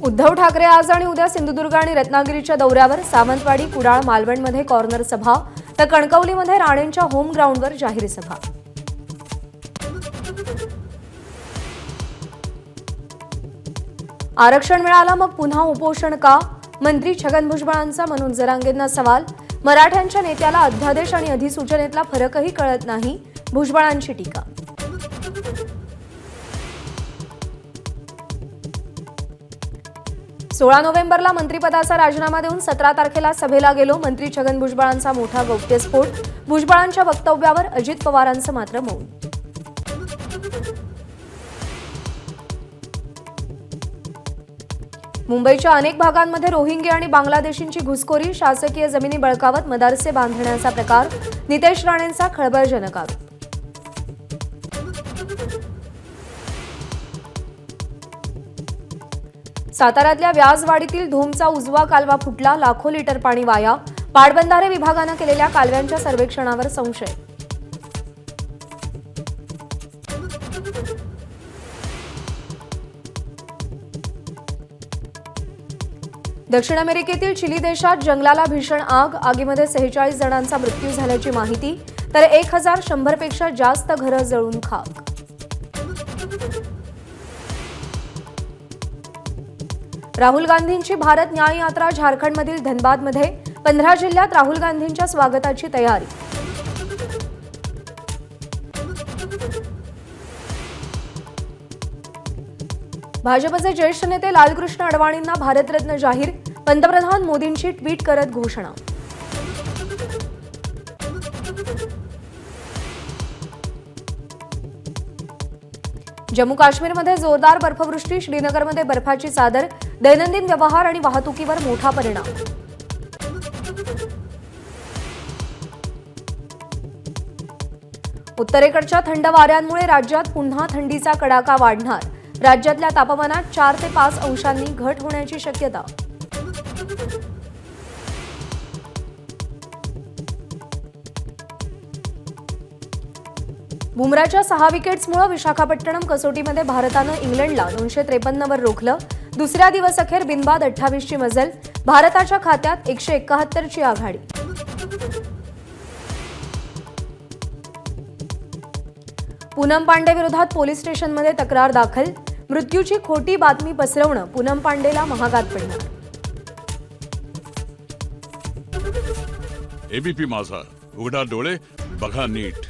उद्धव ठाकरे आज आणि उद्या सिंधुदुर्ग आणि रत्नागिरीच्या दौऱ्यावर सावंतवाडी, कुडाळ, मालवणमध्ये कॉर्नर सभा तर कणकवलीमध्ये राणेंच्या होम ग्राउंडवर जाहीर सभा। आरक्षण मिळालं मग पुन्हा उपोषण का? मंत्री छगन भुजबळांचा मनोज जरांगेंना सवाल। मराठ्यांच्या नेत्याला अध्यादेश आणि अधिसूचनेतला फरकही कळत नाही, भुजबळांची टीका। 16 नोव्हेंबरला मंत्रिपदाचा राजीनामा देऊन 17 तारखेला सभेला गेलो, मंत्री छगन भुजबळांचा मोठा गौप्यस्फोट। भुजबळांच्या वक्तव्यावर अजित पवारांचं मात्र मौन। मुंबईच्या अनेक भागांमध्ये रोहिंग्या आणि बांगलादेशींची घुसखोरी, शासकीय जमिनी बळकावत मदारसे बांधण्याचा प्रकार, नितेश राणेंचा खळबळजनक आरोप। साताऱ्यातल्या व्यासवाडीतील धोमचा उजवा कालवा फुटला, लाखो लिटर पाणी वाया, पाटबंधारे विभागानं केलेल्या कालव्यांच्या सर्वेक्षणावर संशय। दक्षिण अमेरिकेतील चिली देशात जंगलाला भीषण आग, आगीमध्ये 46 जणांचा मृत्यू झाल्याची माहिती, तर 1100 पेक्षा जास्त घरं जळून खाक। राहुल गांधींची भारत न्याय यात्रा झारखंडमधील धनबादमध्ये, 15 जिल्ह्यात राहुल गांधींच्या स्वागताची तयारी। भाजपचे ज्येष्ठ नेते लालकृष्ण अडवाणींना भारतरत्न जाहीर, पंतप्रधान मोदींची ट्विट करत घोषणा। जम्मू काश्मीरमध्ये जोरदार बर्फवृष्टी, श्रीनगरमध्ये बर्फाची चादर, दैनंदिन व्यवहार आणि वाहतुकीवर मोठा परिणाम। उत्तरेकडच्या थंड वाऱ्यांमुळे राज्यात पुन्हा थंडीचा कडाका वाढणार, राज्यातल्या तापमानात 4 ते 5 अंशांनी घट होण्याची शक्यता। बुमराच्या 6 विकेट्समुळे विशाखापट्टणम कसोटीमध्ये भारतानं इंग्लंडला 253 वर रोखलं, दुसऱ्या दिवस अखेर बिनबाद 28 ची मजल, भारताच्या खात्यात 171 ची आघाडी। पूनम पांडे विरोधात पोलीस स्टेशनमध्ये तक्रार दाखल, मृत्यूची खोटी बातमी पसरवणं पूनम पांडेला महागात पडणार। एबीपी माझा, उघडा डोळे बघा नीट।